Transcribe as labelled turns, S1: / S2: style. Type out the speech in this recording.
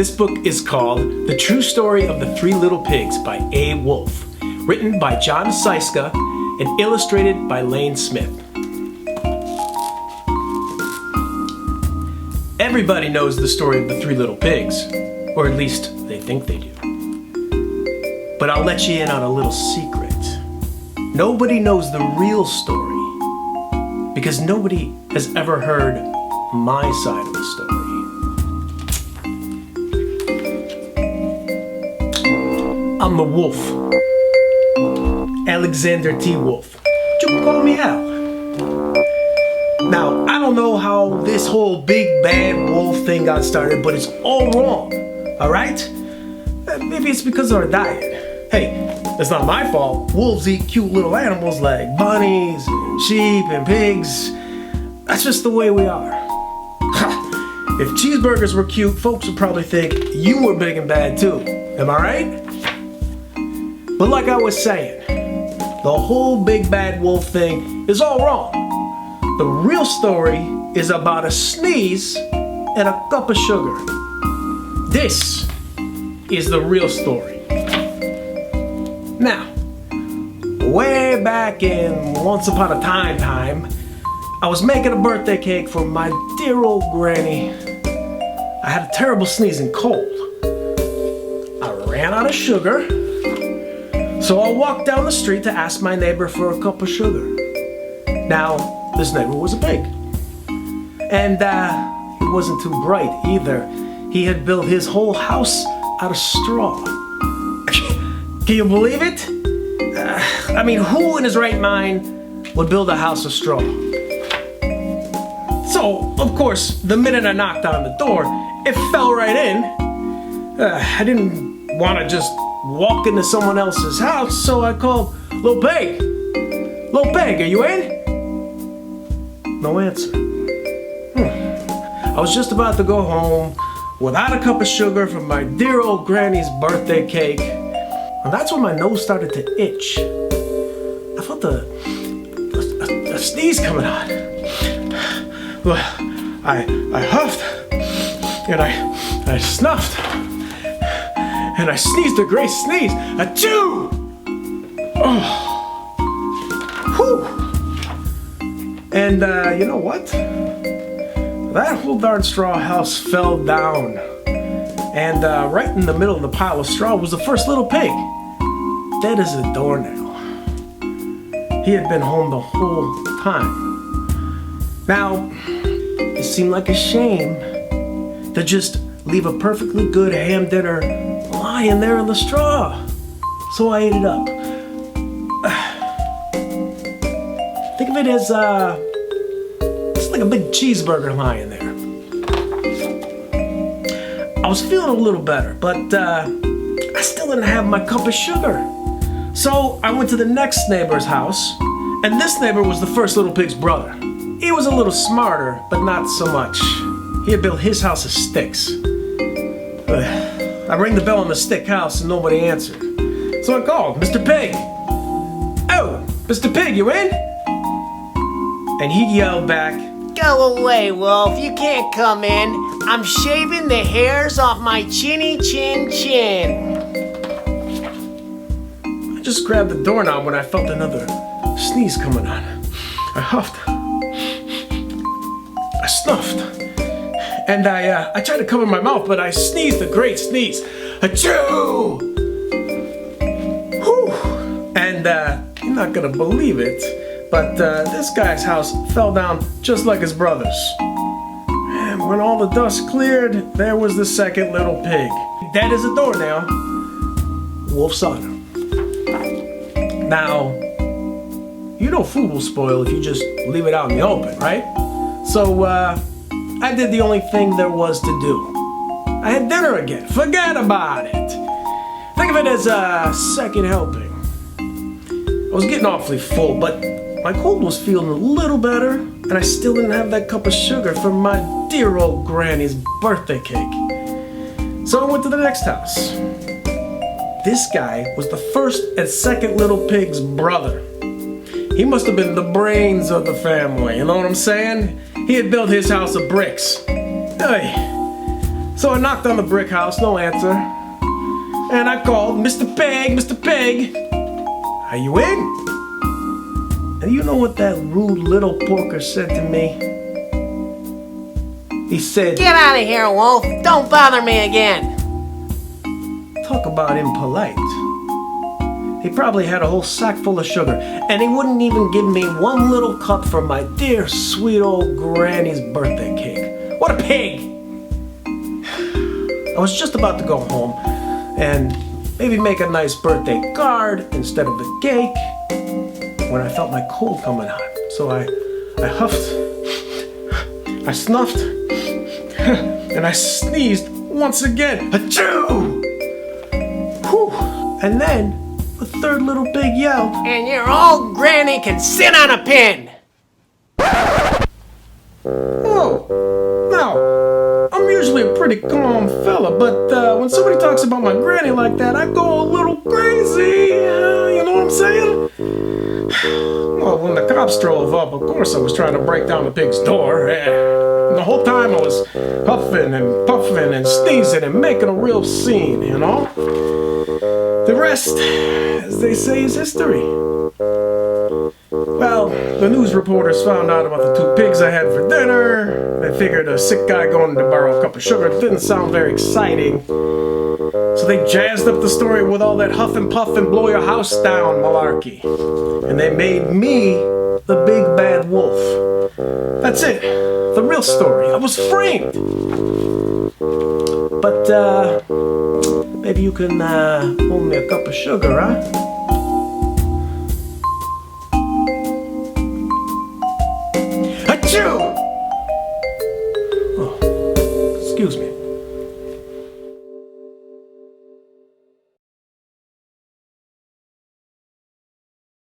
S1: This book is called The True Story of the Three Little Pigs by A. Wolfe, written by Jon Scieszka and illustrated by Lane Smith. Everybody knows the story of the Three Little Pigs, or at least they think they do. But I'll let you in on a little secret. Nobody knows the real story because nobody has ever heard my side of the story. I'm the wolf. Alexander T. Wolf. You can call me Al. Now, I don't know how this whole big bad wolf thing got started, but it's all wrong, alright? Maybe it's because of our diet. Hey, it's not my fault. Wolves eat cute little animals like bunnies and sheep and pigs. That's just the way we are. If cheeseburgers were cute, folks would probably think you were big and bad too. Am I right? But like I was saying, the whole big bad wolf thing is all wrong. The real story is about a sneeze and a cup of sugar. This is the real story. Now, way back in Once Upon a Time, I was making a birthday cake for my dear old granny. I had a terrible sneezing cold. I ran out of sugar, so I walked down the street to ask my neighbor for a cup of sugar. Now, this neighbor was a pig. And he wasn't too bright either. He had built his whole house out of straw. Can you believe it? I mean, who in his right mind would build a house of straw? So, of course, the minute I knocked on the door, it fell right in. I didn't want to just walk into someone else's house, so I called, "Little Pig! Little Pig, are you in?" No answer. I was just about to go home without a cup of sugar from my dear old granny's birthday cake, and that's when my nose started to itch. I felt a sneeze coming on. I huffed, and I snuffed, and I sneezed a great sneeze. Achoo! Oh. Whew. And you know what? That whole darn straw house fell down. And right in the middle of the pile of straw was the first little pig, dead as a doornail. He had been home the whole time. Now, it seemed like a shame to just leave a perfectly good ham dinner lying there in the straw. So I ate it up. Think of it as it's like a big cheeseburger lying there. I was feeling a little better, but I still didn't have my cup of sugar. So I went to the next neighbor's house, and this neighbor was the first little pig's brother. He was a little smarter, but not so much. He had built his house of sticks. I rang the bell on the stick house and nobody answered. So I called, "Mr. Pig! Oh, Mr. Pig, you in?" And he yelled back,
S2: "Go away, Wolf. You can't come in. I'm shaving the hairs off my chinny chin chin."
S1: I just grabbed the doorknob when I felt another sneeze coming on. I huffed. I snuffed. And I tried to cover my mouth, but I sneezed a great sneeze. Achoo! Whew! And you're not gonna believe it, but this guy's house fell down just like his brother's. And when all the dust cleared, there was the second little pig, dead as a doornail. Wolf saw him. Now, you know food will spoil if you just leave it out in the open, right? So, I did the only thing there was to do. I had dinner again. Forget about it. Think of it as a second helping. I was getting awfully full, but my cold was feeling a little better, and I still didn't have that cup of sugar from my dear old granny's birthday cake. So I went to the next house. This guy was the first and second little pig's brother. He must have been the brains of the family, you know what I'm saying? He had built his house of bricks. Hey. So I knocked on the brick house, no answer. And I called, Mr. Pig, Mr. Pig, are you in? And you know what that rude little porker said to me? He said,
S2: Get out of here, Wolf. Don't bother me again.
S1: talk about impolite. He probably had a whole sack full of sugar, and he wouldn't even give me one little cup from my dear, sweet old granny's birthday cake. What a pig! I was just about to go home and maybe make a nice birthday card instead of a cake when I felt my cold coming on. So I huffed, I snuffed, and I sneezed once again. Achoo! Whew! And then the third little pig yelled,
S2: And your old granny can sit on a pin.
S1: "Oh, now, I'm usually a pretty calm fella, but when somebody talks about my granny like that, I go a little crazy, you know what I'm saying?" Well, when the cops drove up, of course I was trying to break down the pig's door. And the whole time I was huffing and puffing and sneezing and making a real scene, you know? The rest, as they say, is history. Well, the news reporters found out about the two pigs I had for dinner. They figured a sick guy going to borrow a cup of sugar didn't sound very exciting. So they jazzed up the story with all that huff and puff and blow your house down malarkey. And they made me the big bad wolf. That's it. The real story. I was framed. But maybe you can hold me a cup of sugar, huh?